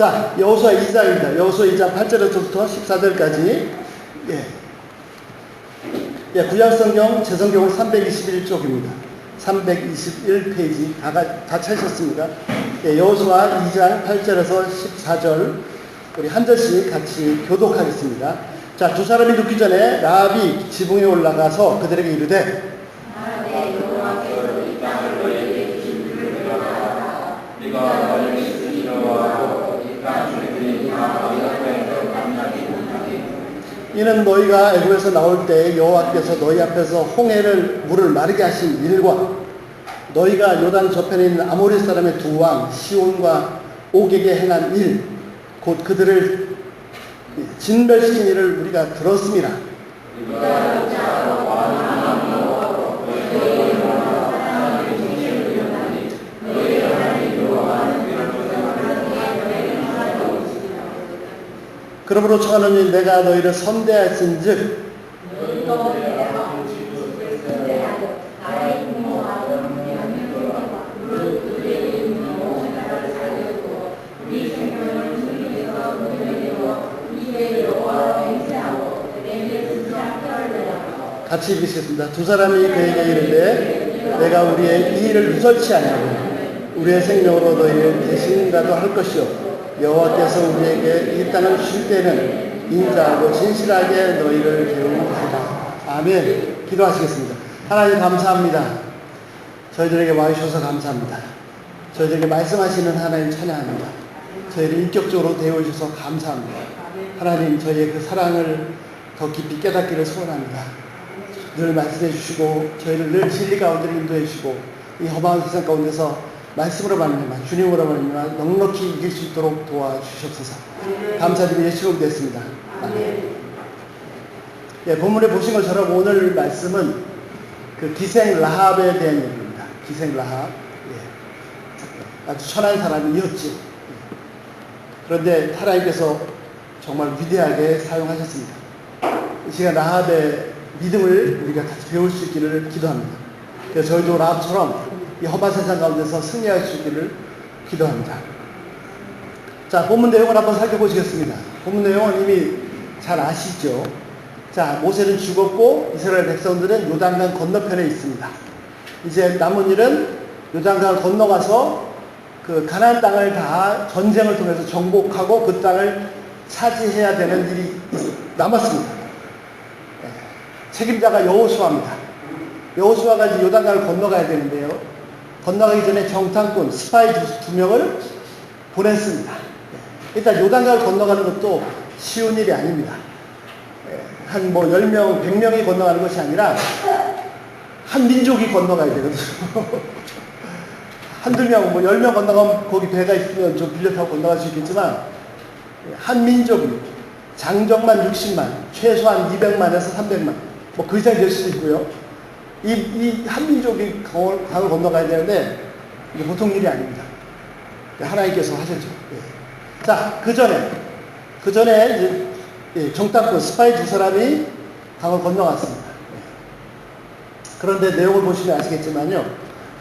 자, 여호수아 2장입니다. 여호수아 2장 8절부터 14절까지. 구약성경 제성경은 321쪽입니다. 321페이지 다 찾으셨습니까? 여호수아 2장 8절에서 14절 우리 한 절씩 같이 교독하겠습니다. 자, 두 사람이 눕기 전에 라합이 지붕에 올라가서 그들에게 이르되 이는 너희가 애굽에서 나올 때 여호와께서 너희 앞에서 홍해를 물을 마르게 하신 일과 너희가 요단 저편에 있는 아모리 사람의 두 왕 시온과 옥에게 행한 일 곧 그들을 진멸시킨 일을 우리가 들었습니다. 그러므로 청하노니 내가 너희를 선대하신즉 같이 읽으시겠습니다. 두 사람이 그에게 이르되 내가 우리의 이 일을 누설치 아니하고 우리의 생명으로 너희를 대신이라도 할 것이요 여호와께서 우리에게 이 땅을 주실 때는 인자하고 진실하게 너희를 배우리라. 아멘. 기도하시겠습니다. 하나님 감사합니다. 저희들에게 와주셔서 감사합니다. 저희들에게 말씀하시는 하나님 찬양합니다. 저희를 인격적으로 대해주셔서 감사합니다. 하나님 저희의 그 사랑을 더 깊이 깨닫기를 소원합니다. 늘 말씀해 주시고 저희를 늘 진리 가운데 인도해 주시고 이 험한 세상 가운데서 말씀으로 말미암아 주님으로 말미암아 넉넉히 이길 수 있도록 도와주시옵소서. 감사드리며 예수로 됐습니다. 아멘. 본문에 보신 것처럼 오늘 말씀은 그 기생 라합에 대한 얘기입니다. 기생 라합. 아주 천한 사람이었지. 그런데 하나님께서 정말 위대하게 사용하셨습니다. 이 시간 라합의 믿음을 우리가 같이 배울 수 있기를 기도합니다. 그래서 저희도 라합처럼 이 험한 세상 가운데서 승리할 수 있기를 기도합니다. 자, 본문 내용을 한번 살펴보시겠습니다. 본문 내용은 이미 잘 아시죠? 자, 모세는 죽었고 이스라엘 백성들은 요단강 건너편에 있습니다. 이제 남은 일은 요단강을 건너가서 그 가나안 땅을 다 전쟁을 통해서 정복하고 그 땅을 차지해야 되는 일이 남았습니다. 책임자가 여호수아입니다. 여호수아가 이제 요단강을 건너가야 되는데요. 건너가기 전에 정탐꾼 스파이 두 명을 보냈습니다. 일단 요단강을 건너가는 것도 쉬운 일이 아닙니다. 한 10명, 100명이 건너가는 것이 아니라 한 민족이 건너가야 되거든요. 한두 명, 10명 건너가면 거기 배가 있으면 좀 빌려 타고 건너갈 수 있겠지만 한 민족이 장정만 60만, 최소한 200만에서 300만, 그 이상이 될 수도 있고요. 이 한 민족이 강을 건너가야 되는데 이게 보통 일이 아닙니다. 하나님께서 하셨죠. 자, 그 전에 이제 정탐꾼 스파이 두 사람이 강을 건너갔습니다. 그런데 내용을 보시면 아시겠지만요.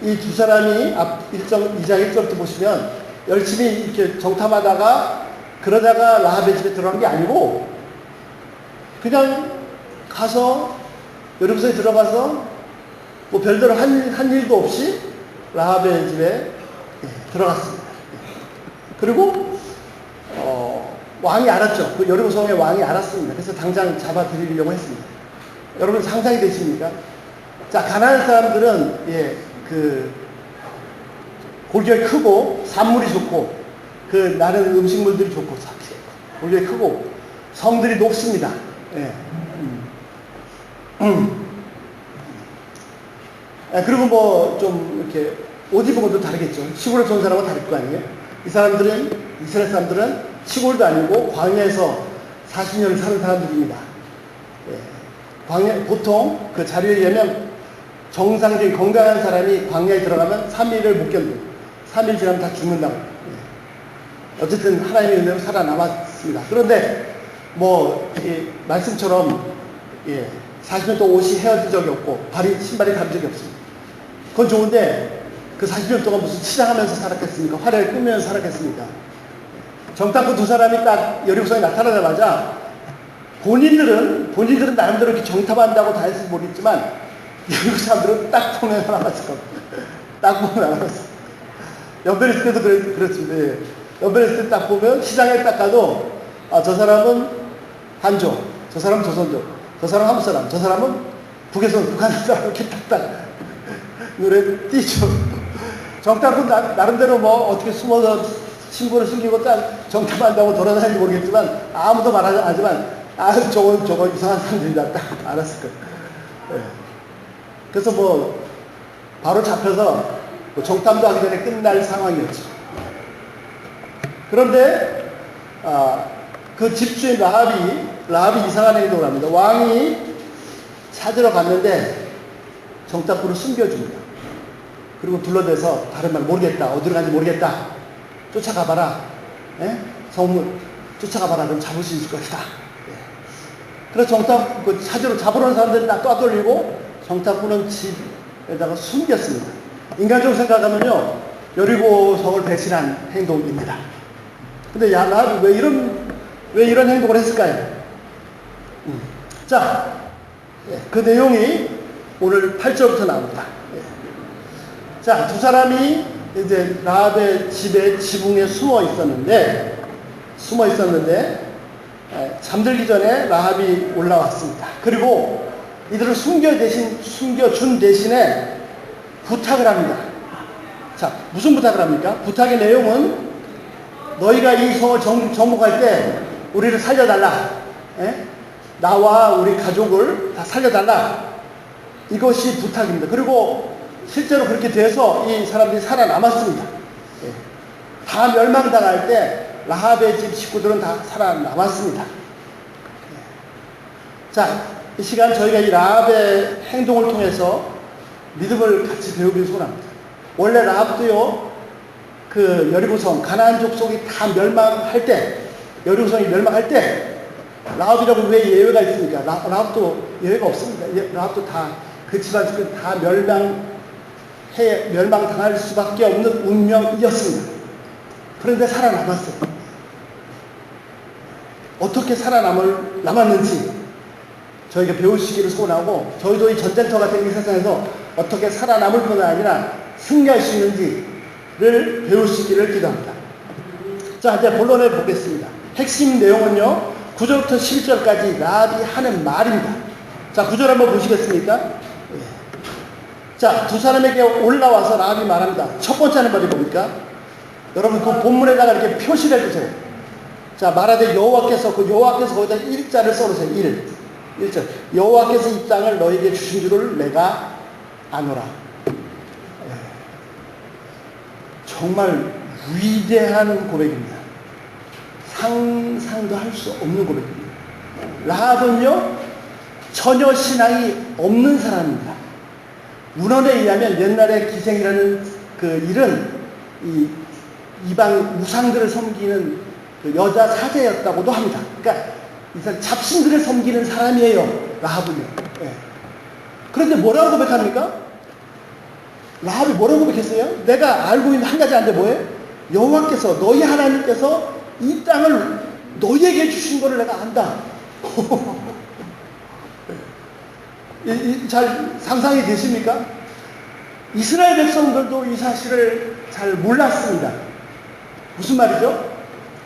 이 두 사람이 2장 1절부터 보시면 열심히 이렇게 정탐하다가 그러다가 라합의 집에 들어간 게 아니고 그냥 가서 여러분들이 들어가서 별대로 한 일도 없이 라합의 집에 들어갔습니다. 그리고 왕이 알았죠. 그 여리고성의 왕이 알았습니다. 그래서 당장 잡아들이려고 했습니다. 여러분 상상이 되십니까? 자, 가나안 사람들은 그 골격이 크고 산물이 좋고 그 나는 음식물들이 좋고 골격이 크고 성들이 높습니다. 그리고 좀 이렇게 옷 입은 것도 다르겠죠. 시골에서 온 사람은 다를 거 아니에요. 이스라엘 사람들은 시골도 아니고 광야에서 40년을 사는 사람들입니다. 보통 그 자료에 의하면 정상적인 건강한 사람이 광야에 들어가면 3일을 못 견뎌요. 3일 지나면 다 죽는다고. 어쨌든 하나님의 은혜로 살아남았습니다. 그런데 말씀처럼 40년 동안 옷이 헤어진 적이 없고 신발이 다른 적이 없습니다. 그건 좋은데 그 40년 동안 무슨 치장하면서 살았겠습니까? 화려하게 꾸면서 살았겠습니까? 정탐꾼 두 사람이 딱 여리고성에 나타나자마자 본인들은 나름대로 이렇게 정탐한다고 다 했을지 모르겠지만 여리고 사람들은 딱 보면 알아봤을 겁니다. 딱 보면 알아봤을 겁니다. 연변 있을 때도 그렇습니다. 연변 있을 때 딱 보면 시장에 딱 가도 저 사람은 한족, 저 사람은 조선족, 저 사람은 한국 사람, 저 사람은 북한 사람 이렇게 딱딱 눈에 띄죠. 정탐꾼 나름대로 뭐 어떻게 숨어서 신분을 숨기고 딱 정탐한다고 돌아다니는지 모르겠지만 아무도 말하지 않지만 저거 이상한 사람들이다 딱 알았을 거예요. 네. 그래서 뭐 바로 잡혀서 정탐도 하기 전에 끝날 상황이었죠. 그런데 그 집주인 라합이 이상한 행동을 합니다. 왕이 찾으러 갔는데 정탐꾼을 숨겨줍니다. 그리고 둘러대서 다른 말 모르겠다. 어디로 간지 모르겠다. 쫓아가봐라. 예? 성문 쫓아가봐라. 그럼 잡을 수 있을 것이다. 예. 그래서 찾으러 잡으러 온 사람들이 딱 떠돌리고 정탐꾼은 집에다가 숨겼습니다. 인간적으로 생각하면요, 여리고성을 배신한 행동입니다. 근데 라합이 왜 이런 행동을 했을까요? 자, 그 내용이 오늘 8절부터 나옵니다. 자, 두 사람이 이제 라합의 집에 지붕에 숨어 있었는데 잠들기 전에 라합이 올라왔습니다. 그리고 이들을 숨겨준 대신에 부탁을 합니다. 자, 무슨 부탁을 합니까? 부탁의 내용은 너희가 이 성을 정복할 때 우리를 살려달라. 예? 나와 우리 가족을 다 살려달라. 이것이 부탁입니다. 그리고 실제로 그렇게 돼서 이 사람들이 살아남았습니다. 예. 다 멸망당할 때 라합의 집 식구들은 다 살아남았습니다. 예. 자, 이 시간 저희가 이 라합의 행동을 통해서 믿음을 같이 배우길 소원합니다. 원래 라합도요, 그 여리고성, 가나안 족속이 다 멸망할 때, 여리고성이 멸망할 때, 라합이라고 왜 예외가 있습니까? 라합도 예외가 없습니다. 라합도 다, 그 집안 식구들 다 멸망당할 수밖에 없는 운명이었습니다. 그런데 살아남았어요. 어떻게 남았는지 저희가 배우시기를 소원하고, 저희도 이 전쟁터 같은 이 세상에서 어떻게 살아남을 뿐 아니라 승리할 수 있는지를 배우시기를 기도합니다. 자, 이제 본론을 보겠습니다. 핵심 내용은요, 9절부터 11절까지 라합이 하는 말입니다. 자, 9절 한번 보시겠습니까? 자, 두 사람에게 올라와서 라합이 말합니다. 첫 번째는 말이 뭡니까? 여러분 그 본문에다가 이렇게 표시를 해주세요. 자, 말하되 여호와께서 거기다 일자를 써놓으세요. 1절. 여호와께서 이 땅을 너에게 주신 줄을 내가 아노라. 정말 위대한 고백입니다. 상상도 할 수 없는 고백입니다. 라합은요, 전혀 신앙이 없는 사람입니다. 문헌에 의하면 옛날에 기생이라는 그 일은 이 이방 우상들을 섬기는 그 여자 사제였다고도 합니다. 그러니까 이 사람 잡신들을 섬기는 사람이에요, 라합은요. 예. 그런데 뭐라고 고백합니까? 라합이 뭐라고 고백했어요? 내가 알고 있는 한 가지 안데 뭐예요? 여호와께서, 너희 하나님께서 이 땅을 너희에게 주신 거를 내가 안다. 잘 상상이 되십니까? 이스라엘 백성들도 이 사실을 잘 몰랐습니다. 무슨 말이죠?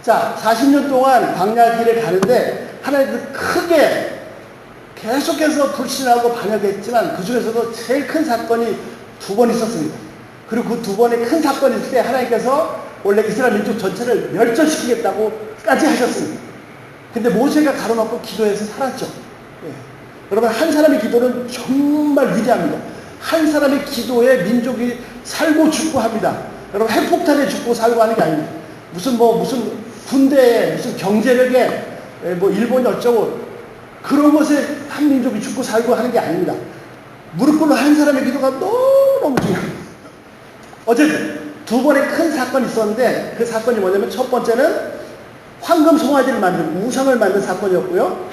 자, 40년 동안 광야 길을 가는데 하나님께서 크게 계속해서 불신하고 반역했지만 그 중에서도 제일 큰 사건이 2번 있었습니다. 그리고 그 2번의 큰 사건이 있을 때 하나님께서 원래 이스라엘 민족 전체를 멸절시키겠다고까지 하셨습니다. 근데 모세가 가로막고 기도해서 살았죠. 예. 여러분, 한 사람의 기도는 정말 위대합니다. 한 사람의 기도에 민족이 살고 죽고 합니다. 여러분, 핵폭탄에 죽고 살고 하는 게 아닙니다. 무슨 군대에, 무슨 경제력에, 일본이 어쩌고, 그런 것에 한 민족이 죽고 살고 하는 게 아닙니다. 무릎 꿇는 한 사람의 기도가 너무 중요합니다. 어쨌든, 2번의 큰 사건이 있었는데, 그 사건이 뭐냐면, 첫 번째는 황금 송아지를 만든, 우상을 만든 사건이었고요.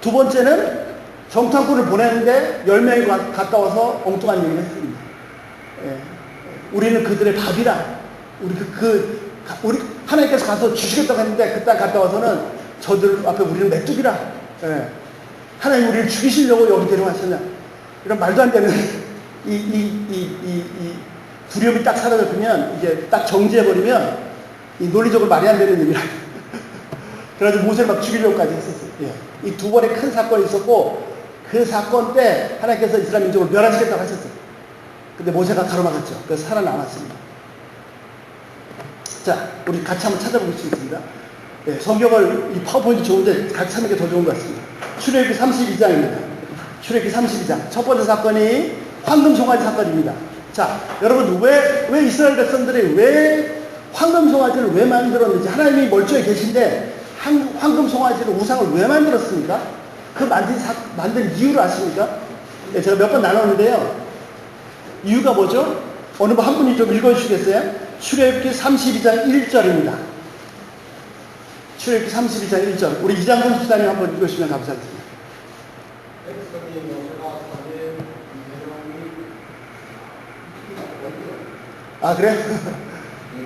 2번째는 정탐꾼을 보냈는데 10명이 갔다 와서 엉뚱한 얘기를 했습니다. 예. 우리는 그들의 밥이라. 우리 우리 하나님께서 가서 주시겠다고 했는데 그 땅 갔다 와서는 저들 앞에 우리는 메뚜기라. 예. 하나님 우리를 죽이시려고 여기 데려왔었냐. 이런 말도 안 되는 이 두려움이 딱 사라져버리면 이게 딱 정지해버리면 이 논리적으로 말이 안 되는 일이라. 그래가지고 모세를 막 죽이려고까지 했었어요. 예. 이 두 번의 큰 사건이 있었고 그 사건 때 하나님께서 이스라엘 민족을 멸하시겠다고 하셨어요. 근데 모세가 가로막았죠. 그래서 살아남았습니다. 자, 우리 같이 한번 찾아볼 수 있습니다. 예, 성경을 이 파워포인트 좋은데 같이 찾는 게 더 좋은 것 같습니다. 출애굽기 32장입니다. 출애굽기 32장. 첫 번째 사건이 황금 송아지 사건입니다. 자, 여러분 왜 이스라엘 백성들이 왜 황금 송아지를 왜 만들었는지 하나님이 멀쩡히 계신데 황금 송아지를 우상을 왜 만들었습니까? 그 만든 이유를 아십니까? 예, 제가 몇 번 나눴는데요. 이유가 뭐죠? 어느 한 분이 좀 읽어주시겠어요? 출애굽기 32장 1절입니다. 출애굽기 32장 1절. 우리 이장근 수사님 한번 읽으시면 감사하겠습니다. 아, 그래?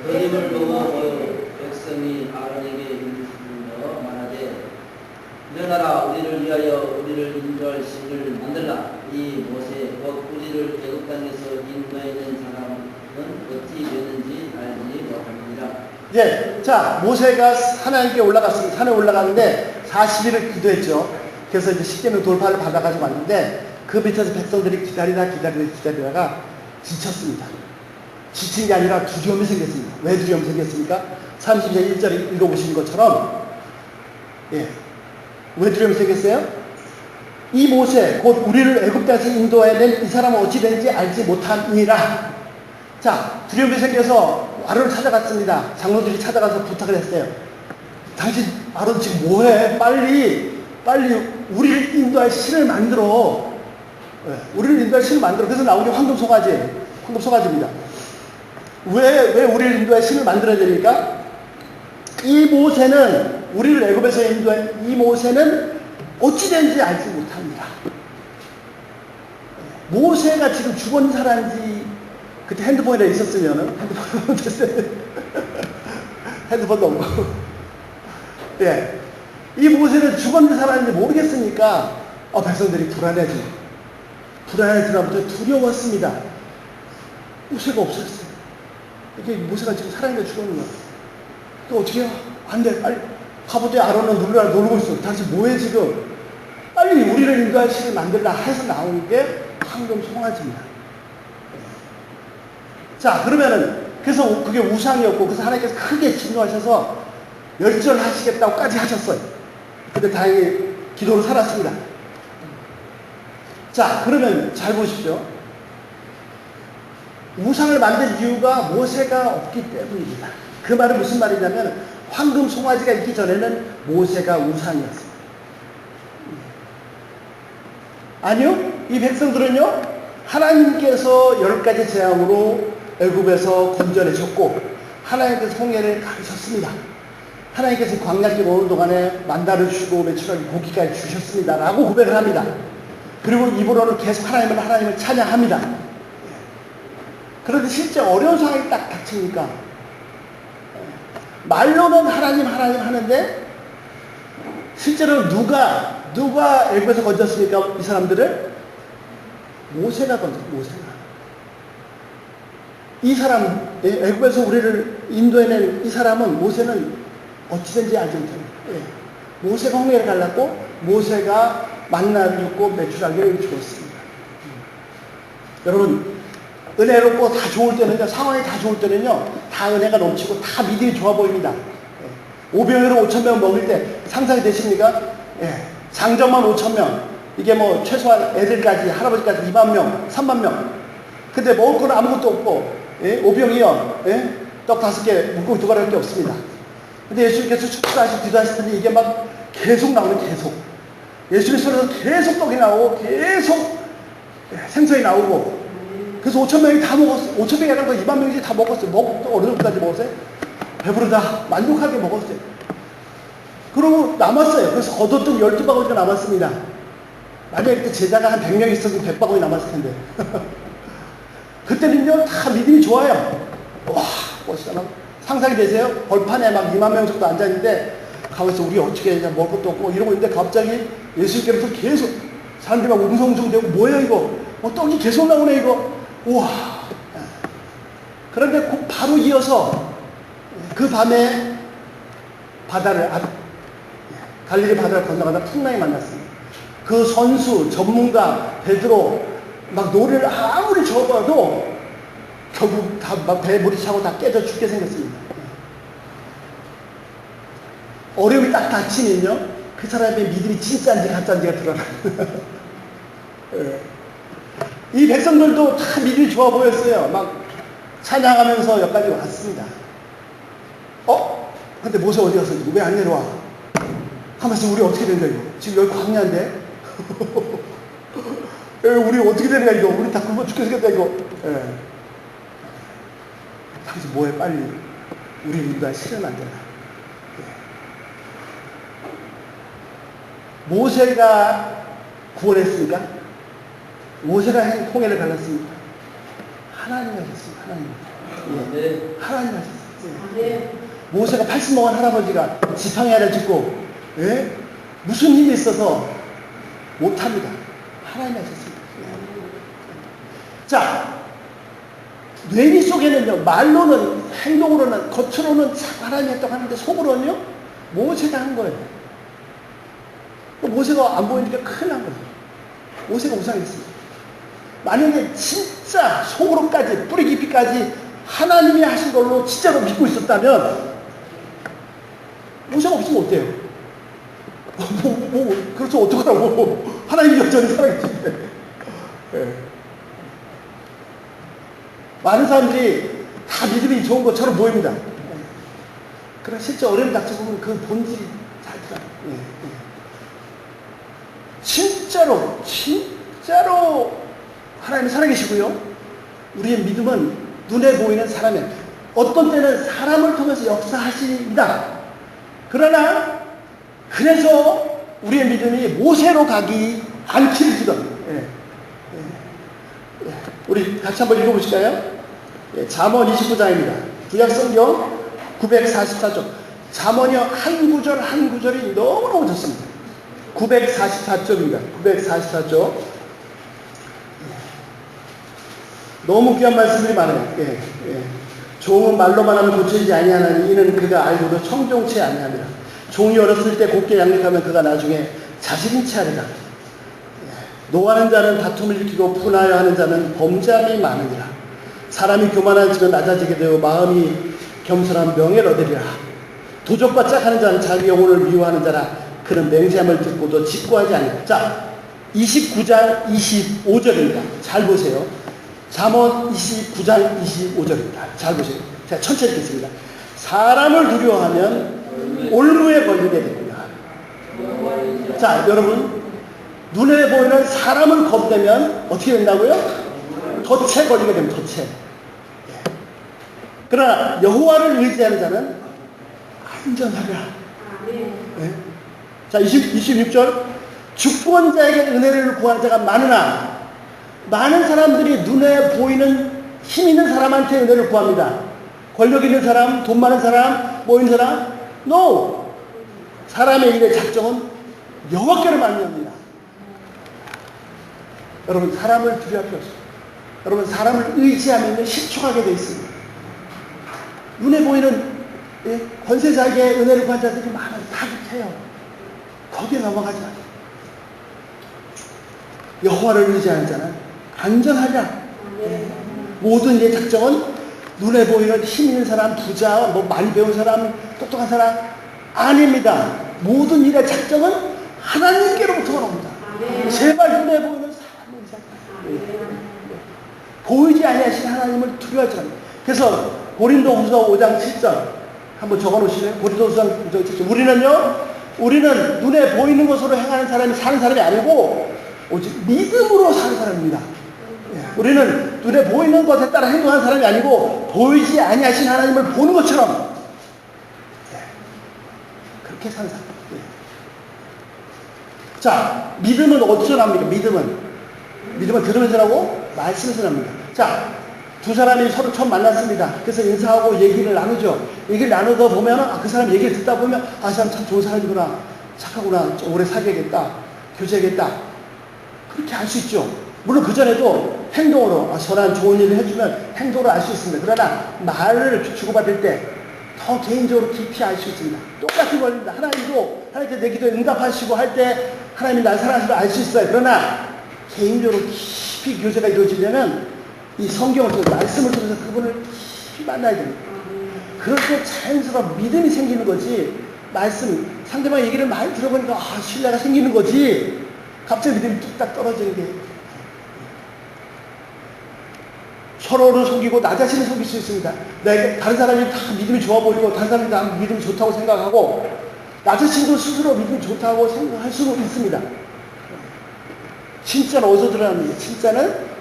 그림을 보고 백성이 아론에게 이르시며 말하되 일어나라 우리를 위하여 우리를 인도할 신을 만들라. 이 모세 곧 우리를 애굽 땅에서 인도하는 사람은 어찌 되는지 알지 못합니다. 예, 자, 모세가 하나님께 올라갔습니다. 산에 올라갔는데 40일을 기도했죠. 그래서 이제 십계명 돌파를 받아가지고 왔는데 그 밑에서 백성들이 기다리다가 지쳤습니다. 지친 게 아니라 두려움이 생겼습니다. 왜 두려움이 생겼습니까? 32장 1절 읽어보신 것처럼 예, 왜 두려움이 생겼어요? 이 모세 곧 우리를 애굽 땅에서 인도해낸 이 사람은 어찌 되는지 알지 못함이니라. 자, 두려움이 생겨서 아론을 찾아갔습니다. 장로들이 찾아가서 부탁을 했어요. 당신 아론 지금 뭐해? 빨리 우리를 인도할 신을 만들어. 네, 우리를 인도할 신을 만들어. 그래서 나온 게 황금 송아지입니다. 왜 우리를 인도할 신을 만들어야 됩니까? 이 모세는 우리를 애굽에서 인도한 이 모세는 어찌 된지 알지 못합니다. 모세가 지금 죽은 사람인지 그때 핸드폰이라 있었으면은 핸드폰도 없고 예, 이 모세는 죽었는 사람인지 모르겠으니까 백성들이 불안해지나부터 두려웠습니다. 모세가 없었어요. 이게 모세가 지금 살아있는데 죽었는 거야. 또 어떻게 해요? 안 돼. 빨리 가보되 아론은 놀고 있어. 당신 뭐해 지금? 빨리 우리를 인도할 신을 만들라 해서 나온 게 황금 송아지입니다. 자, 그러면은 그래서 그게 우상이었고 그래서 하나님께서 크게 진노하셔서 멸절하시겠다고까지 하셨어요. 근데 다행히 기도로 살았습니다. 자, 그러면 잘 보십시오. 우상을 만든 이유가 모세가 없기 때문입니다. 그 말은 무슨 말이냐면 황금 송아지가 있기 전에는 모세가 우상이었습니다. 아니요, 이 백성들은요 하나님께서 10가지 재앙으로 애굽에서 건져내셨고 하나님께서 홍해를 가르쳤습니다. 하나님께서 광야길 오는 동안에 만나를 주시고 매출하게 고기까지 주셨습니다 라고 고백을 합니다. 그리고 입으로는 계속 하나님을 찬양합니다. 그런데 실제 어려운 상황이 딱 닥치니까 말로는 하나님 하는데 실제로 누가 애굽에서 건졌습니까? 이 사람들을 모세가 건졌어요. 모세가. 이 사람 애굽에서 우리를 인도해낸 이 사람은 모세는 어찌된지 알지 못합니다. 모세가 홍해를 갈랐고 모세가 만나를 줍고 메추라기를 주었습니다. 여러분 은혜롭고 다 좋을 때는요, 상황이 다 좋을 때는요, 다 은혜가 넘치고 다 믿음이 좋아 보입니다. 오병이로 5,000명 먹을 때 상상이 되십니까? 장정만 5,000명, 이게 뭐 최소한 애들까지 할아버지까지 2만 명, 3만 명. 근데 먹을 거는 아무것도 없고 오병이요, 떡 5개, 물고기 2가지밖에 없습니다. 근데 예수님께서 축사하시고 기도하시더니 이게 막 계속 나오는 계속. 예수님 손에서 계속 떡이 나오고 계속 생선이 나오고. 그래서 5,000명이 다 먹었어요. 5,000명이 아니라 2만 명이 다 먹었어요. 어느 정도까지 먹었어요? 배부르다. 만족하게 먹었어요. 그러고 남았어요. 그래서 겉옷등 12바구니가 남았습니다. 만약에 그때 제자가 한 100명 있었으면 100바구니 남았을 텐데. 그때는요, 다 믿음이 좋아요. 와, 멋있다. 상상이 되세요? 벌판에 막 2만 명 정도 앉아있는데 가만있어 우리 어떻게 해야 먹을 것도 없고 이러고 있는데 갑자기 예수님께서 계속 사람들이 막 웅성웅성대고 뭐야 이거 떡이 계속 나오네 이거 우와. 그런데 바로 이어서 그 밤에 갈릴리 바다를 건너가다 풍랑이 만났습니다. 그 선수 전문가 베드로 막 노래를 아무리 접어도 결국 다 막 배 물이 차고 다 깨져 죽게 생겼습니다. 어려움이 딱 닥치면요 그 사람의 믿음이 진짜인지 가짜인지가 드러나요. 이 백성들도 다 믿음이 좋아 보였어요. 막 찬양하면서 여기까지 왔습니다. 근데 모세 어디 갔어? 왜 안 내려와? 하면서 우리 어떻게 된다 이거? 지금 여기 광야인데? 우리 어떻게 되는 거야 이거? 우리 다 굶어 죽게 생겼다 이거. 당신 뭐해 빨리. 우리 믿음과 실은 안 된다. 모세가 구원했습니까? 모세가 홍해를 갈랐습니까? 하나님이 하셨습니다. 하나님. 하나님 하셨어요. 모세가 80 먹은 할아버지가 지팡이를 짚고 무슨 힘이 있어서 못합니다. 하나님이 하셨습니다. 자, 뇌리 속에는요 말로는 행동으로는 겉으로는 하나님이 했다고 하는데 속으로는요 모세가 한 거예요. 모세가 안 보이니까 큰일 난 거예요. 모세가 우상했습니다. 만약에 진짜 속으로까지 뿌리 깊이까지 하나님이 하신 걸로 진짜로 믿고 있었다면 모세가 없으면 어때요? 그렇죠. 어떡하라고. 하나님이 여전히 살아계신데. 많은 사람들이 다 믿음이 좋은 것처럼 보입니다. 그러나 실제 어려움 닥쳐보면 그 본질이 잘 들어요. 진짜로 하나님이 살아계시고요. 우리의 믿음은 눈에 보이는 사람에 어떤 때는 사람을 통해서 역사하십니다. 그러나 그래서 우리의 믿음이 모세로 가기 않기를 기도합니다. 우리 같이 한번 읽어보실까요? 잠언 29장입니다. 구약성경 944쪽. 잠언이 한 구절 한 구절이 너무너무 좋습니다. 944쪽입니다. 944쪽. 너무 귀한 말씀들이 많아요. 종은 말로만 하면 고쳐지지 아니하나니 이는 그가 알고도 청종치 아니하니라. 종이 어렸을 때 곱게 양육하면 그가 나중에 자식인 채 하리라. 노하는 자는 다툼을 일으키고 분하여 하는 자는 범죄함이 많으니라. 사람이 교만한 집은 낮아지게 되어 마음이 겸손한 명예를 얻으리라. 도적과 짝하는 자는 자기 영혼을 미워하는 자라. 그는 맹세함을 듣고도 직구하지 않는다. 자, 29장 25절입니다. 잘 보세요. 잠언 29장 25절입니다. 잘 보세요. 제가 천천히 읽겠습니다. 사람을 두려워하면 올무에 걸리게 됩니다. 자, 여러분, 눈에 보이는 사람을 겁내면 어떻게 된다고요? 덫에 걸리게 됩니다. 덫에. 그러나 여호와를 의지하는 자는 안전하리라. 자, 26절. 주권자에게 은혜를 구하는 자가 많으나 많은 사람들이 눈에 보이는 힘 있는 사람한테 은혜를 구합니다. 권력 있는 사람, 돈 많은 사람, 뭐 있는 사람? No! 사람의 일의 작정은 여호와께로 말미암니다. 여러분, 사람을 두려워할 필요 없습니다. 여러분, 사람을 의지하면 실족하게 되어 있습니다. 눈에 보이는 권세자에게 은혜를 구한 자들이 많아요. 다 그렇게 해요. 거기에 넘어가지 마세요. 여호와를 의지하는 자는 안전하리라. 모든 일의 작정은 눈에 보이는 힘 있는 사람, 부자, 뭐 많이 배운 사람, 똑똑한 사람 아닙니다. 모든 일의 작정은 하나님께로부터 옵니다. 제발 눈에 보이는 사람을 의지하라. 보이지 아니하신 하나님을 두려워하지 않습니다. 그래서 고린도후서 5장 7절 한번 적어놓으시네요. 고린도후서 5장 7절. 우리는 눈에 보이는 것으로 행하는 사람이 사는 사람이 아니고 오직 믿음으로 사는 사람입니다. 우리는 눈에 보이는 것에 따라 행동하는 사람이 아니고 보이지 아니하신 하나님을 보는 것처럼 그렇게 사는 사람. 자, 믿음은 어디서 납니까? 믿음은 들으면서 나고 말씀에서 납니다. 자, 두 사람이 서로 처음 만났습니다. 그래서 인사하고 얘기를 나누죠. 얘기를 나누다 보면 그 사람 얘기를 듣다 보면 이 사람 참 좋은 사람이구나, 착하구나, 좀 오래 사귀어야겠다, 교제하겠다, 그렇게 알 수 있죠. 물론 그전에도 행동으로 선한 좋은 일을 해주면 행동으로 알 수 있습니다. 그러나 말을 주고받을 때 더 개인적으로 깊이 알 수 있습니다. 똑같은 겁니다. 하나님도 하나님께 내 기도에 응답하시고 할 때 하나님이 날 사랑하시는 걸 알 수 있어요. 그러나 개인적으로 깊이 교제가 이루어지려면 이 성경을 통해서 말씀을 통해서 그분을 깊이 만나야 됩니다. 그럴 때 자연스러운 믿음이 생기는 거지, 말씀 상대방 얘기를 많이 들어보니까 신뢰가 생기는 거지, 갑자기 믿음이 뚝딱 떨어지는 게, 서로를 속이고 나 자신을 속일 수 있습니다. 내가 다른 사람이 다 믿음이 좋아 보이고 다른 사람이 다 믿음이 좋다고 생각하고 나 자신도 스스로 믿음이 좋다고 생각할 수는 있습니다. 진짜는 어디서 드러납니까? 진짜는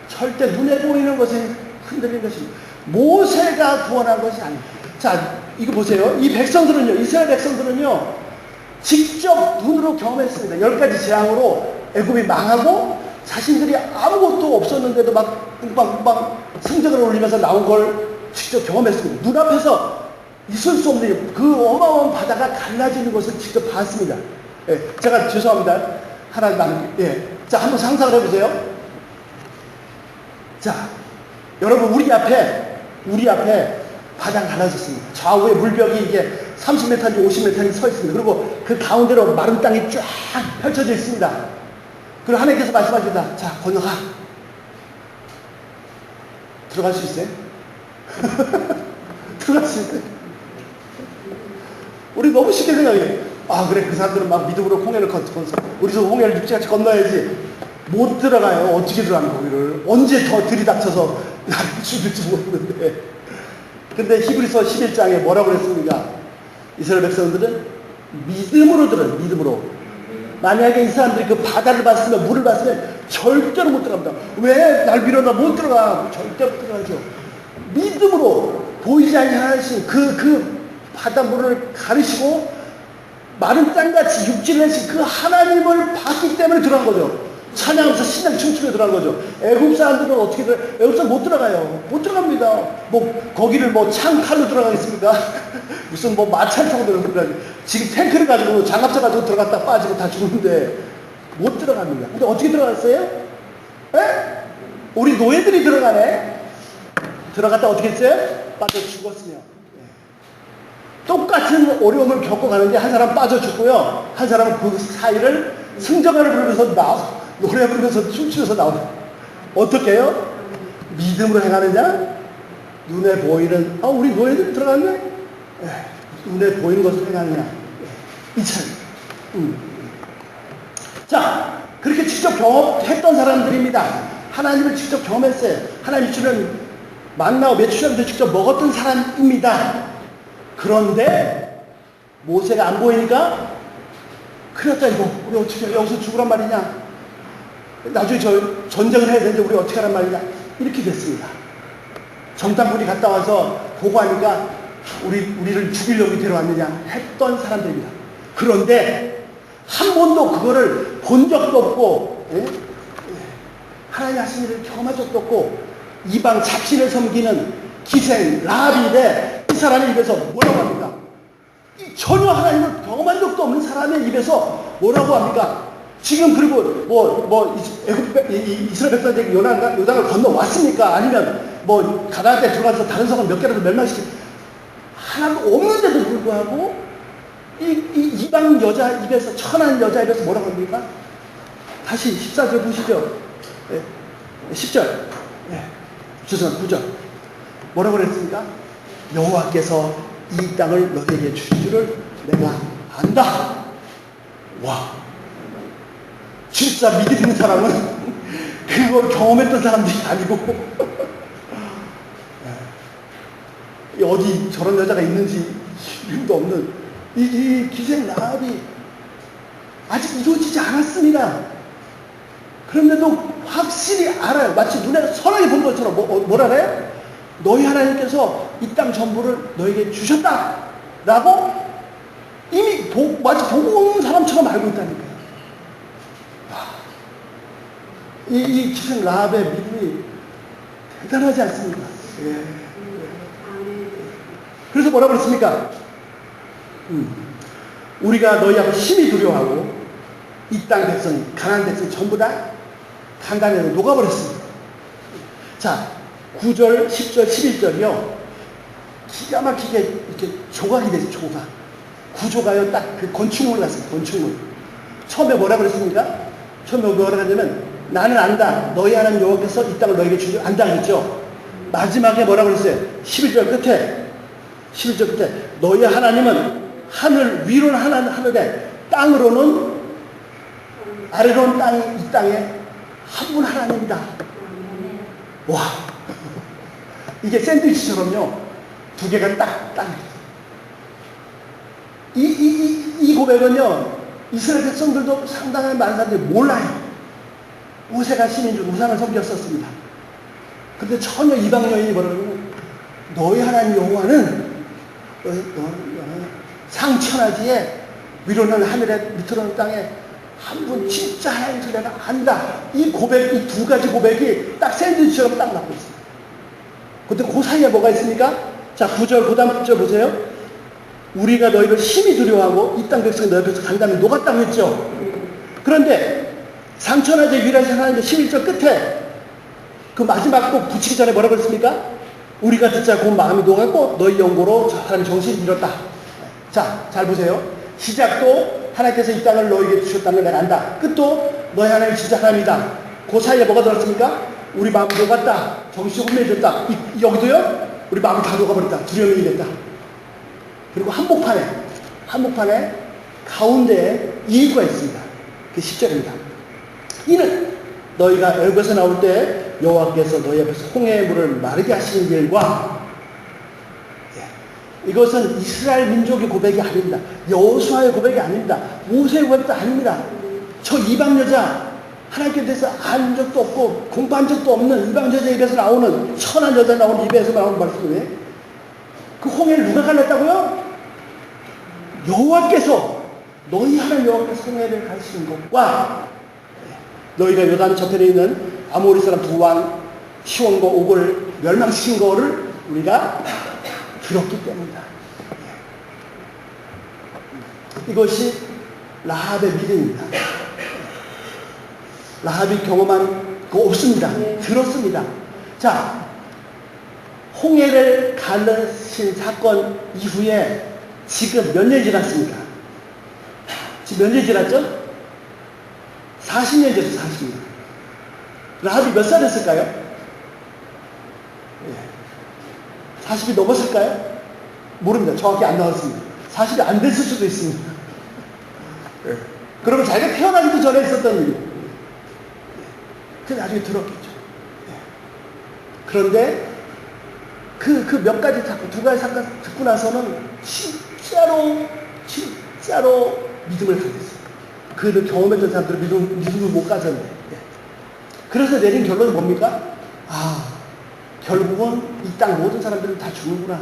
절대 눈에 보이는 것에 흔들리는 것입니다. 모세가 구원한 것이 아닙니다. 자, 이거 보세요. 이 백성들은요, 이스라엘 백성들은요, 직접 눈으로 경험했습니다. 10가지 재앙으로 애굽이 망하고 자신들이 아무것도 없었는데도 막 성적을 올리면서 나온 걸 직접 경험했습니다. 눈앞에서 있을 수 없는 그 어마어마한 바다가 갈라지는 것을 직접 봤습니다. 예, 제가 죄송합니다. 하나 자, 한번 상상을 해보세요. 자, 여러분, 우리 앞에 바다가 갈라졌습니다. 좌우에 물벽이 이게 30m인지 50m인지 서 있습니다. 그리고 그 가운데로 마른 땅이 쫙 펼쳐져 있습니다. 그리고 하나님께서 말씀하십니다. 자, 건너가. 들어갈 수 있어요? 들어갈 수 있어요? 우리 너무 쉽게 생각해요. 그래, 그 사람들은 막 믿음으로 홍해를 건너, 우리도 홍해를 육지같이 건너야지. 못 들어가요. 어떻게 들어가는 거기를. 언제 더 들이닥쳐서 나를 죽일지 모르는데. 근데 히브리서 11장에 뭐라고 그랬습니까? 이스라엘 백성들은 믿음으로 들어요. 믿음으로. 만약에 이 사람들이 그 바다를 봤으면, 물을 봤으면 절대로 못 들어갑니다. 왜 날 밀어놔? 못 들어가. 절대 못 들어가죠. 믿음으로 보이지 않는 하나님 그 바닷물을 가르시고 마른 땅같이 육지를 내신 그 하나님을 봤기 때문에 들어간 거죠. 찬양하면서 신나게 춤추며 들어간 거죠. 애굽 사람들은 어떻게 들어가요? 애굽 사람 못 들어가요. 못 들어갑니다. 거기를 창칼로 들어가겠습니까? 무슨 마차를 타고 들어가요. 지금 탱크를 가지고 장갑차 가지고 들어갔다 빠지고 다 죽는데 못 들어갑니다. 근데 어떻게 들어갔어요? 에? 우리 노예들이 들어가네? 들어갔다 어떻게 했어요? 빠져 죽었으며. 똑같은 어려움을 겪어가는데 한 사람 빠져 죽고요. 한 사람은 그 사이를 승전가를 부르면서 노래 부르면서 춤추면서 나오는. 어떻게 해요? 믿음으로 행하느냐? 눈에 보이는, 우리 노예들 들어갔네? 눈에 보이는 것을 행하느냐? 이 차이. 자, 그렇게 직접 경험했던 사람들입니다. 하나님을 직접 경험했어요. 하나님 주는 만나와 메추라기도 직접 먹었던 사람입니다. 그런데 모세가 안 보이니까 큰일 났다 이거. 우리 어떻게 여기서 죽으란 말이냐? 나중에 전쟁을 해야 되는데 우리 어떻게 하란 말이냐? 이렇게 됐습니다. 정탐꾼이 갔다 와서 보고하니까 우리를 죽이려고 데려왔느냐 했던 사람들입니다. 그런데 한 번도 그거를 본 적도 없고, 하나님 하신 일을 경험한 적도 없고, 이방 잡신을 섬기는 기생 라합인데 이 사람의 입에서 뭐라고 합니까? 전혀 하나님을 경험한 적도 없는 사람의 입에서 뭐라고 합니까? 지금 그리고 이스라엘 백성들에게 요단을 건너왔습니까? 아니면 가나안 때 들어가서 다른 성을 몇 개라도 멸망시킨 하나도 없는데도 불구하고 이 이방 여자 입에서, 천한 여자 입에서 뭐라고 합니까? 다시 14절 보시죠. 10절. 죄송합니다. 9절. 뭐라고 그랬습니까? 여호와께서 이 땅을 너에게 주신 줄을 내가 안다. 와. 진짜 믿음 있는 사람은 그걸 경험했던 사람들이 아니고 어디 저런 여자가 있는지 이유도 없는 이 기생 라합이 아직 이루어지지 않았습니다. 그런데도 확실히 알아요. 마치 눈에 선하게 본 것처럼 뭘 알아요? 너희 하나님께서 이 땅 전부를 너에게 주셨다 라고 이미 마치 보고 온 사람처럼 알고 있다니까요. 이 기생 라합의 믿음이 대단하지 않습니까? 예. 그래서 뭐라고 그랬습니까? 우리가 너희 앞에 심히 두려워하고 이 땅 백성, 가나안 백성 전부 다 강간에서 녹아버렸습니다. 자, 9절, 10절, 11절이요. 기가 막히게 이렇게 조각이 됐어요, 조각. 구조가요, 딱 그 건축물 같습니다, 건축물. 처음에 뭐라 그랬습니까? 처음에 뭐라 그랬냐면, 나는 안다. 너희 하나님 여호와께서 이 땅을 너희에게 주지 안다 그랬죠? 마지막에 뭐라 그랬어요? 11절 끝에, 너희 하나님은 하늘, 위로는 하늘에, 땅으로는, 아래로는 이 땅에 한 분 하나님이다. 와. 이게 샌드위치처럼요, 두 개가 딱. 이 고백은요, 이스라엘 백성들도 상당히 많은 사람들이 몰라요. 모세가 신인 줄 우상을 섬겼었습니다. 근데 전혀 이방 여인이 뭐라고 그러냐면, 너희 하나님 여호와는 상천하지에 위로는 하늘에 밑으로는 땅에 한 분 진짜 하나님을 내가 안다. 이 고백, 이 두 가지 고백이 딱 샌드위치처럼 딱 맞고 있습니다. 근데 그 사이에 뭐가 있습니까? 자, 9절, 그 다음 9절 보세요. 우리가 너희를 심히 두려워하고 이 땅 백성이 너희 앞에서 강단에 녹았다고 했죠. 그런데 상천하지에 위로하신 하나님의 11절 끝에 그 마지막 꼭 붙이기 전에 뭐라고 했습니까? 우리가 듣자 곧 마음이 녹았고 너희 영고로 하나님 정신이 잃었다. 자, 잘 보세요. 시작도 하나님께서 이 땅을 너희에게 주셨다는 걸 내가 안다. 끝도 너희 하나님이 진짜 하나님이다. 그 사이에 뭐가 들었습니까? 우리 마음이 녹았다. 정신이 혼미해졌다. 여기도요, 우리 마음이 다 녹아버렸다. 두려움이 됐다. 그리고 한복판에 가운데에 이유가 있습니다. 그 10절입니다. 이는 너희가 애굽에서 나올 때 여호와께서 너희 앞에서 홍해의 물을 마르게 하시는 일과, 이것은 이스라엘 민족의 고백이 아닙니다. 여호수아의 고백이 아닙니다. 모세의 고백도 아닙니다. 저 이방 여자, 하나님께 대해서 안 적도 없고 공부한 적도 없는 이방 여자 입에서 나오는, 천한 여자 나오는 입에서 나오는 말씀이에요. 그 홍해를 누가 갈랐다고요? 여호와께서, 너희 하나님 여호와께서 홍해를 가르치는 것과, 너희가 요단 저편에 있는 아모리 사람 두 왕 시온과 옥을 멸망시킨 거를 우리가 들었기 때문이다. 이것이 라합의 믿음입니다. 라합이 경험한 거 없습니다. 들었습니다. 자, 홍해를 가르친 사건 이후에 지금 몇 년 지났습니까? 지금 몇 년 지났죠? 40년 지났죠, 40년. 라합이 몇 살 했을까요? 40이 넘었을까요? 모릅니다. 정확히 안 나왔습니다. 40이 안 됐을 수도 있습니다. 그러면 자기가 태어나기도 전에 있었던 일이에요. 그래서 나중에 들었겠죠. 그런데 그 몇 가지 사건, 두 가지 사건 듣고 나서는 진짜로 믿음을 가졌어요. 그를 경험했던 사람들은 믿음을 못 가졌는데. 그래서 내린 결론은 뭡니까? 결국은 이 땅 모든 사람들은 다 죽는구나.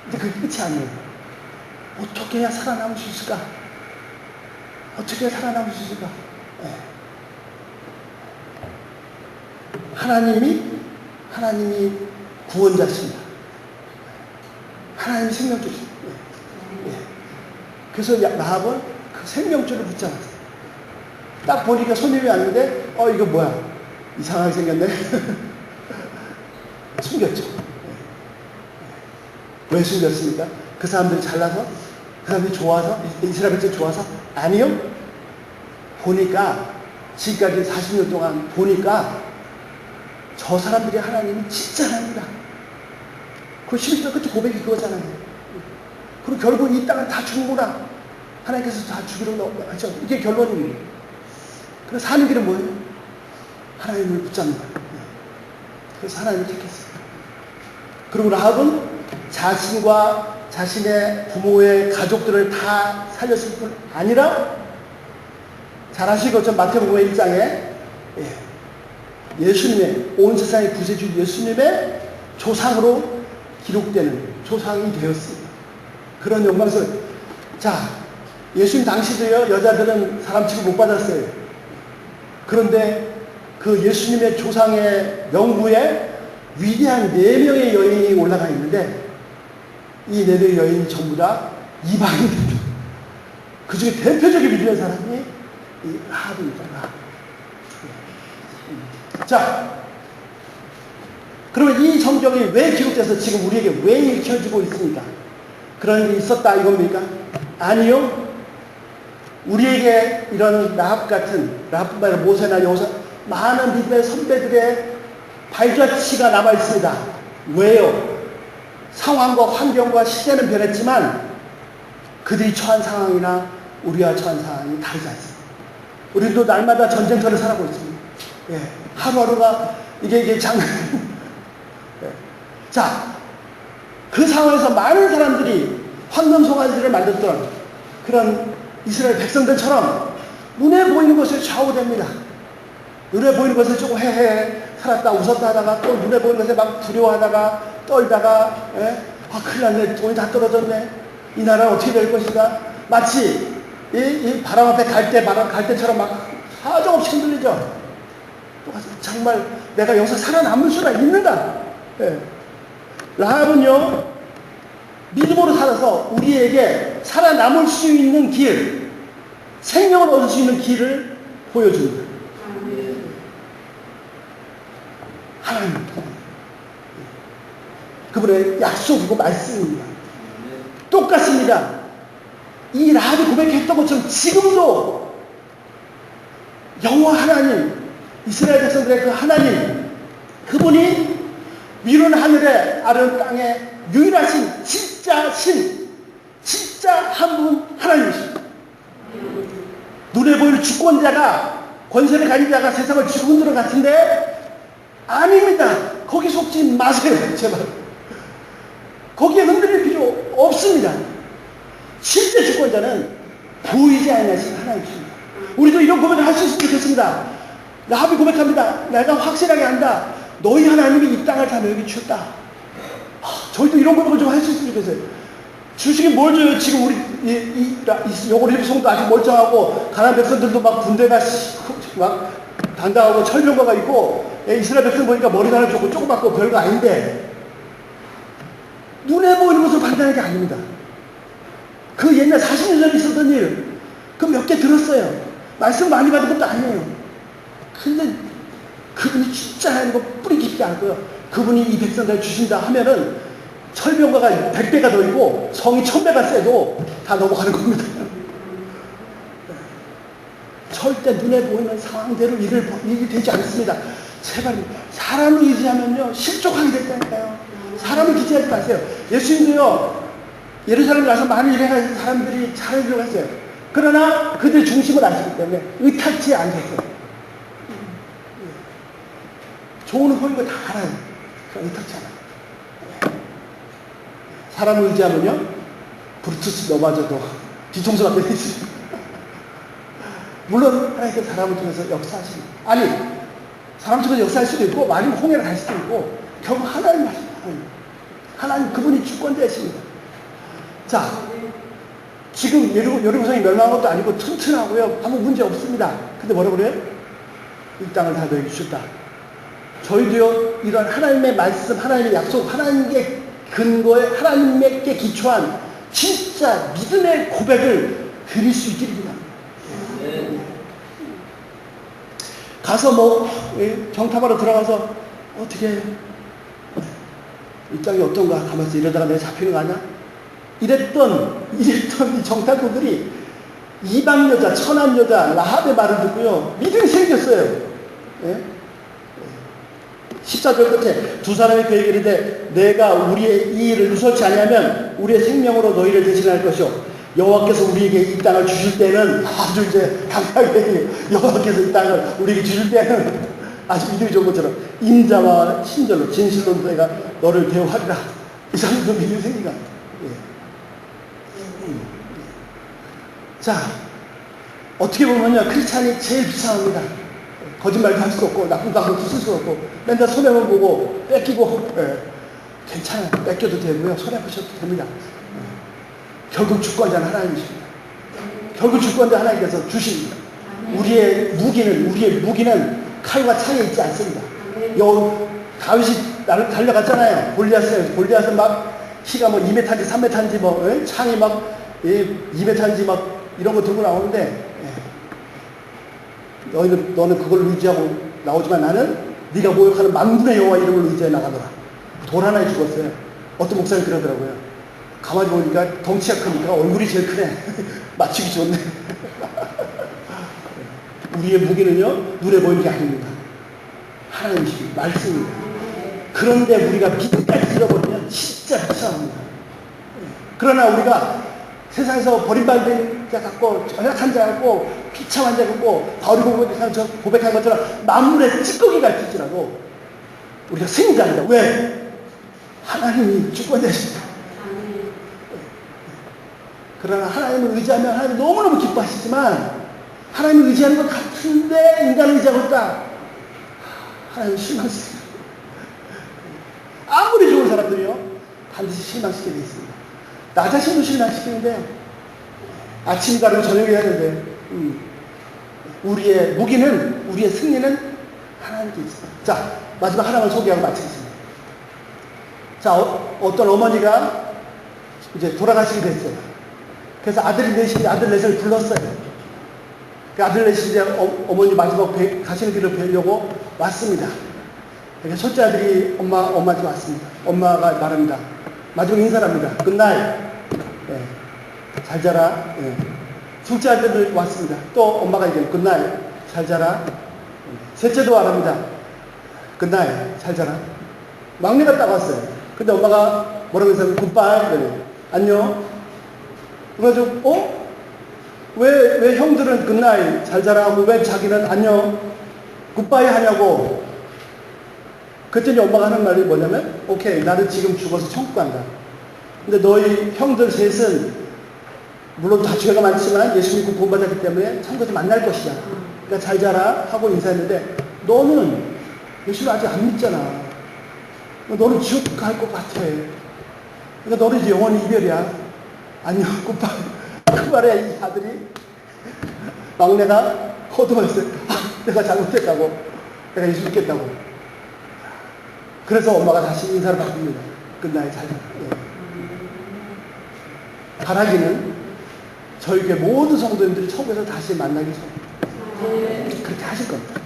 근데 그게 끝이 아니에요. 어떻게 해야 살아남을 수 있을까? 어떻게 해야 살아남을 수 있을까? 하나님이 구원자십니다. 하나님이 생명줄이십니다. 그래서 라합은 그 생명줄을 붙잡았어요. 딱 보니까 손님이 왔는데, 이거 뭐야? 이상하게 생겼네. 숨겼죠. 왜 숨겼습니까? 그 사람들이 잘나서? 그 사람들이 좋아서? 이스라엘 백성이 좋아서? 아니요. 보니까, 지금까지 40년 동안 보니까, 저 사람들이 하나님이 진짜 하나님이다. 그 11절 끝에 고백이 그거잖아요. 그리고 결국 이 땅은 다 죽는구나. 하나님께서 다 죽이려고 하죠. 이게 결론입니다. 그래서 사는 길은 뭐예요? 하나님을 붙잡는 거예요. 그래서 하나님을 택했어요. 그리고 라합은 자신과 자신의 부모의 가족들을 다 살렸을 뿐 아니라, 잘 아실 것처럼 마태복음 1장에 예수님의, 온 세상의 구세주 예수님의 조상으로 기록되는, 조상이 되었습니다. 그런 영광스러운. 자, 예수님 당시도요, 여자들은 사람 취급 못 받았어요. 그런데 그 예수님의 조상의 명부에 위대한 4명의 여인이 올라가 있는데 이 4명의 여인이 전부 다 이방인입니다. 그 중에 대표적인 믿는 사람이 이 라합입니다. 자, 그러면 이 성경이 왜 기록돼서 지금 우리에게 왜 읽혀지고 있습니까? 그런 일이 있었다 이겁니까? 아니요. 우리에게 이런 라합 같은, 라합뿐만 아니라 모세나 여호사, 많은 믿음의 선배들의 발자취가 남아 있습니다. 왜요? 상황과 환경과 시대는 변했지만 그들이 처한 상황이나 우리와 처한 상황이 다르지 않습니다. 우리도 날마다 전쟁터를 살아가고 있습니다. 예, 하루하루가 이게 장난. 예. 자, 그 상황에서 많은 사람들이 황금송아지를 만들었던 그런 이스라엘 백성들처럼 눈에 보이는 것에 좌우됩니다. 눈에 보이는 것에 조금 헤헤 살았다 웃었다 하다가 또 눈에 보이는 것에 막 두려워하다가 떨다가 큰일 났네, 돈이 다 떨어졌네, 이 나라는 어떻게 될 것인가, 마치 이 바람 앞에 갈대처럼 막 사정없이 흔들리죠. 정말 내가 여기서 살아남을 수가 있는가. 라합은요 믿음으로 살아서 우리에게 살아남을 수 있는 길, 생명을 얻을 수 있는 길을 보여줍니다. 하나님, 그분의 약속이고 말씀입니다. 똑같습니다. 이 라합이 고백했던 것처럼 지금도 여호와 하나님, 이스라엘 백성들의 그 하나님, 그분이 위로는 하늘에 아래는 땅에 유일하신 진짜 신, 진짜 한 분 하나님이십니다. 눈에 보이는 주권자가, 권세를 가진 자가 세상을 쥐고 흔들어 같은데 아닙니다. 거기 속지 마세요, 제발. 거기에 흔들릴 필요 없습니다. 실제 주권자는 보이지 않으신 하나님이십니다. 우리도 이런 고백을 할 수 있으면 좋겠습니다. 라합이 고백합니다. 내가 확실하게 안다. 너희 하나님이 이 땅을 다 너에게 주셨다. 저희도 이런 고백을 좀 할 수 있으면 좋겠어요. 주시긴 뭘 줘요? 지금 우리 요고리 성도 아직 멀쩡하고 가나안 백성들도 막 군대가 막 단장하고 철병거가 있고, 이스라엘 백성 보니까 머리가 하나 좋고 조그맣고 별거 아닌데 눈에 보이는 것을 판단하는 게 아닙니다. 그 옛날 40년 전에 있었던 일, 그 몇 개 들었어요. 말씀 많이 받은 것도 아니에요. 근데 그분이 진짜 하나님과 뿌리 깊게 알고요. 그분이 이 백성들 주신다 하면은 철병가가 100배가 더 있고 성이 1000배가 세도 다 넘어가는 겁니다. 절대 눈에 보이는 상황대로 일이 되지 않습니다. 제발 사람을 의지하면요 실족하게 됐다니까요. 사람을 기대하지 마세요. 예수님도요 예루살렘에 가서 많은 일을 해가지고 사람들이 잘해주려고 했어요. 그러나 그들 중심을 아시기 때문에 의탁지 않겠어요. 좋은 호인 거 다 알아요. 의탁지 않아요. 사람을 의지하면요 브루투스 넘어져도 뒤통수가 되지. 물론 하나님께서 사람을 통해서 역사하십니다. 아니 사람 통해서 역사할 수도 있고 많이 홍해를 갈 수도 있고 결국 하나님 하십니다. 하나님 그분이 주권자이십니다. 자, 지금 여리고성이 멸망한 것도 아니고 튼튼하고요 아무 문제 없습니다. 근데 뭐라고 그래요? 이 땅을 다 너에게 주셨다. 저희도요 이런 하나님의 말씀, 하나님의 약속, 하나님의 근거에 하나님께 기초한 진짜 믿음의 고백을 드릴 수 있기를 바랍니다. 가서 뭐 정탐하러 들어가서 어떻게 이 땅이 어떤가 가만있어 이러다가 내가 잡히는 거 아니야? 이랬던 이 정탐꾼들이 이방 여자, 천한 여자 라합의 말을 듣고요 믿음이 생겼어요. 예? 14절 끝에 두 사람이 그에게 이르되 내가 우리의 이 일을 누설치 아니하면 우리의 생명으로 너희를 대신할 것이요 여호와께서 우리에게 이 땅을 주실 때는 아주 이제 강하게 여호와께서 이 땅을 우리에게 주실 때는 아주 믿음이 좋은 것처럼 인자와 친절로 진실로 내가 너를 대우하리라. 이 사람도 믿음이 생기가. 자, 어떻게 보면요 크리스찬이 제일 비상합니다. 거짓말도 할 수 없고 나쁜 방법도 쓸 수 없고 맨날 손해만 보고 뺏기고 괜찮아요. 뺏겨도 되고요 손해 보셔도 됩니다. 결국 주권자는 하나님이십니다. 결국 주권자 하나님께서 주십니다. 우리의 무기는 칼과 창에 있지 않습니다. 다윗이 달려갔잖아요. 골리앗은 막 키가 뭐 2m인지 3m인지 뭐 창이 막 2m인지 막 이런 거 들고 나오는데 너는 그걸 의지하고 나오지만 나는 네가 모욕하는 만군의 여호와 이름을 의지해 나가더라. 돌 하나에 죽었어요. 어떤 목사님 그러더라고요. 가만히 보니까 덩치가 크니까 얼굴이 제일 크네. 맞추기 좋네. 우리의 무기는요, 눈에 보이는 게 아닙니다. 하나님이 말씀입니다. 그런데 우리가 빛까지 잃어버리면 진짜 비참합니다. 그러나 우리가 세상에서 버림받은 자 같고, 연약한 자 같고, 비참한 자 같고, 바울이 고백한 것처럼 만물의 찌꺼기 같을지라도 우리가 승자입니다. 왜? 하나님이 주권자시다. 그러나 하나님을 의지하면 하나님이 너무너무 기뻐하시지만 하나님을 의지하는 것 같은데 인간을 의지하고 있다. 하나님 실망시킵니다. 아무리 좋은 사람들이요 반드시 실망시키게 되어 있습니다. 나 자신도 실망시키는데 아침이 다르고 저녁이 다른데 우리의 무기는 우리의 승리는 하나님께 있습니다. 자, 마지막 하나만 소개하고 마치겠습니다. 자, 어떤 어머니가 이제 돌아가시게 됐어요. 그래서 아들 넷을 불렀어요. 그 아들 넷이 이제 어머니 마지막 가시는 길을 뵈려고 왔습니다. 그러니까 첫째 아들이 엄마한테 왔습니다. 엄마가 말합니다. 마지막 인사합니다. 굿나잇. 네. 잘 자라. 네. 둘째 아들도 왔습니다. 또 엄마가 얘기해요. 굿나잇. 잘 자라. 셋째도 말합니다. 굿나잇. 잘 자라. 막내가 딱 왔어요. 근데 엄마가 뭐라고 했어요? 굿바이. 그래요. 안녕. 그래가지고, 왜 형들은 굿나잇 잘 자라 하고 왜 자기는 안녕 굿바이 하냐고. 그랬더니 엄마가 하는 말이 뭐냐면, 오케이, 나는 지금 죽어서 천국 간다. 근데 너희 형들 셋은 물론 다 죄가 많지만 예수 믿고 구원받았기 때문에 천국에서 만날 것이야. 그러니까 잘 자라 하고 인사했는데 너는 예수를 아직 안 믿잖아. 너는 지옥 갈 것 같아. 그러니까 너는 이제 영원히 이별이야. 안녕 굿바이. 그 말에 이 아들이 막내가 허둥었어요. 내가 잘못했다고. 내가 예수 믿겠다고. 그래서 엄마가 다시 인사를 바꿉니다. 끝나야 잘 자. 바라기는 저희 교회 모든 성도님들이 천국에서 다시 만나기 전 그렇게 하실 겁니다.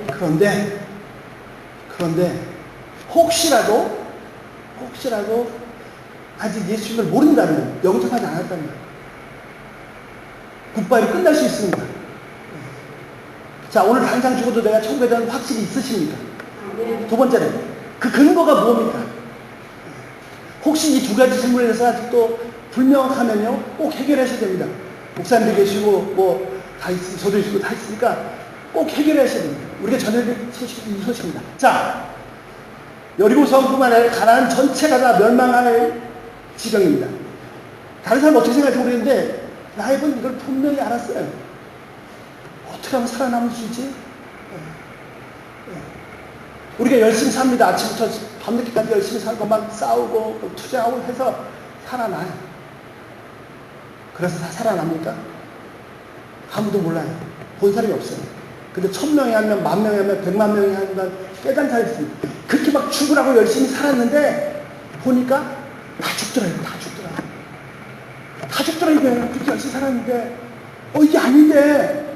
그런데 혹시라도 아직 예수님을 모른다면, 영접하지 않았다면 굿바이로 끝날 수 있습니다. 자, 오늘 당장 죽어도 내가 천국에 대한 확신이 있으십니까? 두 번째는 그 근거가 뭡니까? 혹시 이 두 가지 질문에 대해서 아직도 불명확하면요, 꼭 해결하셔야 됩니다. 목사님도 계시고 뭐 다 있으고 저도 있고 다 있으니까 꼭 해결하셔야 됩니다. 우리가 전해야 될 소식이 이 소식입니다. 자, 여리고성뿐만 아니라 가나안 전체가 다 멸망할 지경입니다. 다른 사람 어떻게 생각할지 모르겠는데 라합은 이걸 분명히 알았어요. 어떻게 하면 살아남을 수 있지? 우리가 열심히 삽니다. 아침부터 밤늦게까지 열심히 살고 막 싸우고 투자하고 해서 살아나요. 그래서 다 살아납니까? 아무도 몰라요. 본 사람이 없어요. 근데 1000명이 하면 10,000명이 하면 100만 명이 하면 깨닫는 사람이 있습니다. 그렇게 막 죽으라고 열심히 살았는데 보니까 다 죽더라고요. 다 죽더라고요. 그렇게 열심히 살았는데 이게 아닌데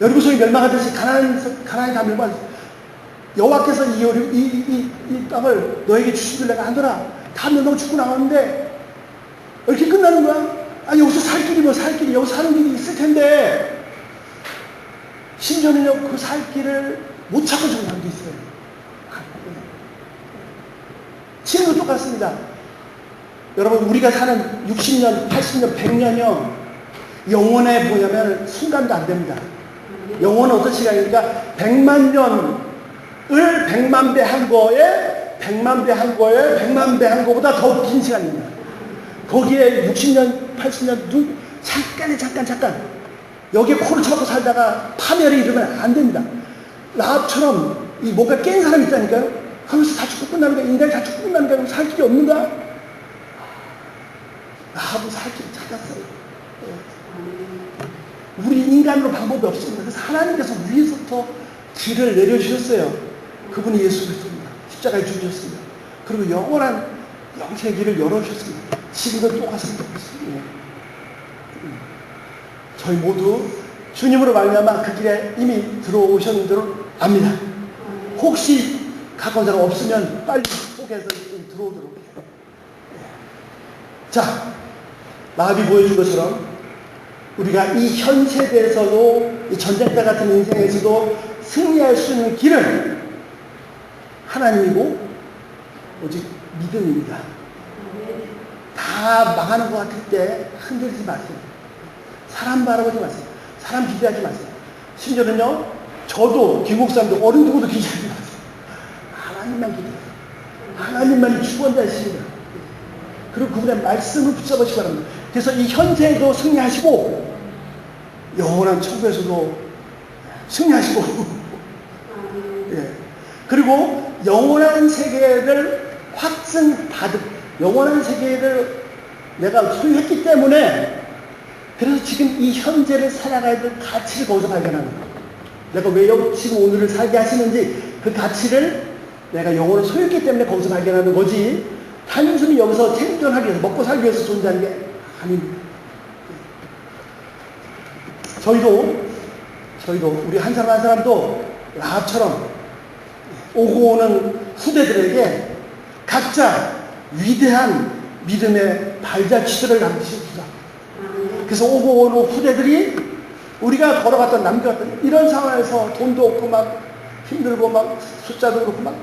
여리고성이 멸망하듯이 가나안이 다 멸망했어요. 여호와께서 이 땅을 너에게 주시길 내가 하노라. 다 멸망 죽고 나왔는데 이렇게 끝나는 거야? 여기서 살 길이 여기서 사는 길이 있을 텐데 심지어는요 그 살 길을 못 찾고 죽은 사람도 있어요. 지금도 똑같습니다. 여러분, 우리가 사는 60년, 80년, 100년이요 영원에 뭐냐면 순간도 안 됩니다. 영원은 어떤 시간이니까 100만 년을 100만 배 한 거에 100만 배 한 거에 100만 배 한 거보다 더 긴 시간입니다. 거기에 60년, 80년 잠깐 여기에 코를 쳐박고 살다가 파멸이 이르면 안 됩니다. 라합처럼 뭔가 깬 사람이 있다니까요. 하면서 다 죽고 끝나는 거야. 인간이 다 죽고 끝나는 거야. 살 길이 없는가? 라합은 살 길을 찾았어요. 우리 인간으로 방법이 없습니다. 그래서 하나님께서 위에서부터 길을 내려주셨어요. 그분이 예수 그리스도입니다. 십자가에 죽으셨습니다. 그리고 영원한 영생의 길을 열어주셨습니다. 지금도 똑같습니다. 저희 모두 주님으로 말미암아 그 길에 이미 들어오셨는 줄 압니다. 혹시 가까운 사람 없으면 빨리 속에서 들어오도록 해요. 자, 라합이 보여준 것처럼 우리가 이 현 세대에서도 이 전쟁터 같은 인생에서도 승리할 수 있는 길은 하나님이고 오직 믿음입니다. 다 망하는 것 같을 때 흔들리지 마세요. 사람 바라보지 마세요. 사람 기대하지 마세요. 심지어는요, 저도 귀국 사람도 어른 누구도 기대하지 마세요. 하나님만 기대해요. 하나님만이 주권자이십니다. 그리고 그분의 말씀을 붙잡으시기 바랍니다. 그래서 이 현세에도 승리하시고 영원한 천국에서도 승리하시고 예. 그리고 영원한 세계를 영원한 세계를 내가 소유했기 때문에 그래서 지금 이 현재를 살아가야 될 가치를 거기서 발견하는 거예요. 내가 왜 지금 오늘을 살게 하시는지 그 가치를 내가 영혼을 소유했기 때문에 거기서 발견하는 거지, 단순히 여기서 생존하기 위해서, 먹고 살기 위해서 존재하는 게 아닙니다. 저희도 우리 한 사람 한 사람도 라합처럼 오고 오는 후대들에게 각자 위대한 믿음의 발자취들을 남기십니다. 그래서 오고 오는 후대들이 우리가 걸어갔던 남겨갔던 이런 상황에서 돈도 없고 막 힘들고 막 숫자도 그렇고 막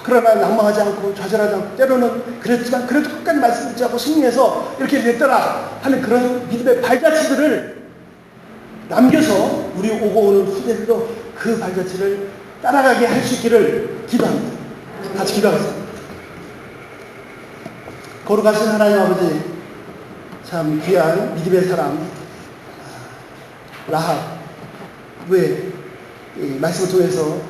그러나 낭망하지 않고 좌절하지 않고 때로는 그랬지만 그래도 끝까지 말씀 듣지 않고 승리해서 이렇게 됐더라 하는 그런 믿음의 발자취들을 남겨서 우리 오고 오는 후대들도 그 발자취를 따라가게 할 수 있기를 기도합니다. 같이 기도하겠습니다. 거룩하신 하나님 아버지, 참 귀한 믿음의 사람 라합의 말씀을 통해서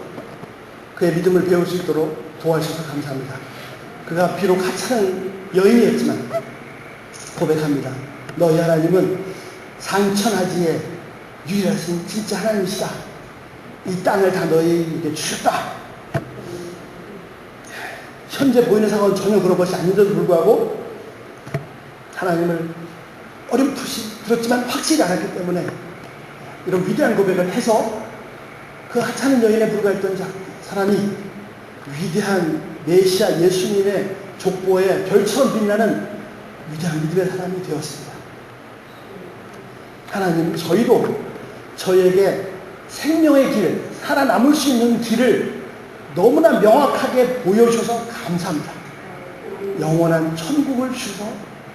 그의 믿음을 배울 수 있도록 도와주셔서 감사합니다. 그가 비록 하찮은 여인이었지만 고백합니다. 너희 하나님은 상천하지에 유일하신 진짜 하나님이시다. 이 땅을 다 너희에게 주셨다. 현재 보이는 상황은 전혀 그런 것이 아닌데도 불구하고 하나님을 어렴풋이 들었지만 확실히 않았기 때문에 이런 위대한 고백을 해서 그 하찮은 여인에 불과했던 사람이 위대한 메시아 예수님의 족보에 별처럼 빛나는 위대한 믿음의 사람이 되었습니다. 하나님, 저희도 저희에게 생명의 길, 살아남을 수 있는 길을 너무나 명확하게 보여주셔서 감사합니다. 영원한 천국을 주셔서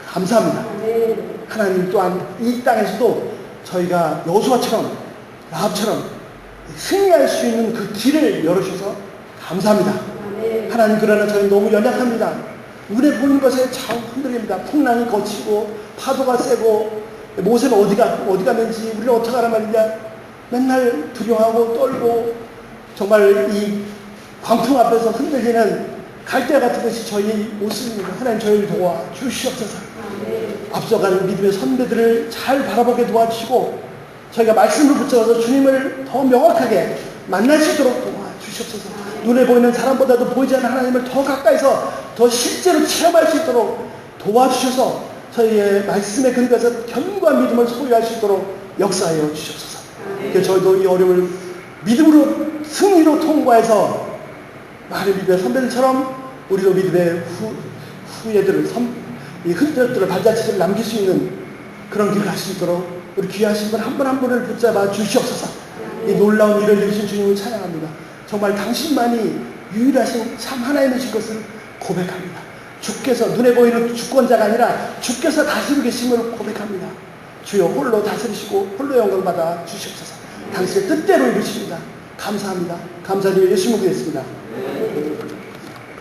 감사합니다. 하나님 또한 이 땅에서도 저희가 여호수아처럼 라합처럼 승리할 수 있는 그 길을 열어주셔서 감사합니다. 하나님, 그러나 저희는 너무 연약합니다. 눈에 보이는 것에 잘 흔들립니다. 풍랑이 거치고 파도가 세고 모세는 어디 갔는지 우리는 어떻게 하란 말이냐, 맨날 두려워하고 떨고 정말 이 광풍 앞에서 흔들리는 갈대 같은 것이 저희의 모습입니다. 하나님, 저희를 도와주시옵소서. 앞서가는 믿음의 선배들을 잘 바라보게 도와주시고 저희가 말씀을 붙잡아서 주님을 더 명확하게 만날 수 있도록 도와주시옵소서. 눈에 보이는 사람보다도 보이지 않는 하나님을 더 가까이서 더 실제로 체험할 수 있도록 도와주셔서 저희의 말씀에 근거해서 견고한 믿음을 소유할 수 있도록 역사하여 주시옵소서. 그래서 저희도 이 어려움을 믿음으로 승리로 통과해서 많은 믿음의 선배들처럼 우리도 믿음의 후예들을 이 흔적들을 발자취를 남길 수 있는 그런 길을 갈 수 있도록 우리 귀하신 분 한 분 한 분을 붙잡아 주시옵소서. 이 놀라운 일을 이루신 주님을 찬양합니다. 정말 당신만이 유일하신 참 하나님이신 것을 고백합니다. 주께서 눈에 보이는 주권자가 아니라 주께서 다스리고 계심을 고백합니다. 주여 홀로 다스리시고 홀로 영광을 받아 주시옵소서. 당신의 뜻대로 이루십니다. 감사합니다. 감사드리며 예수님을 구했습니다.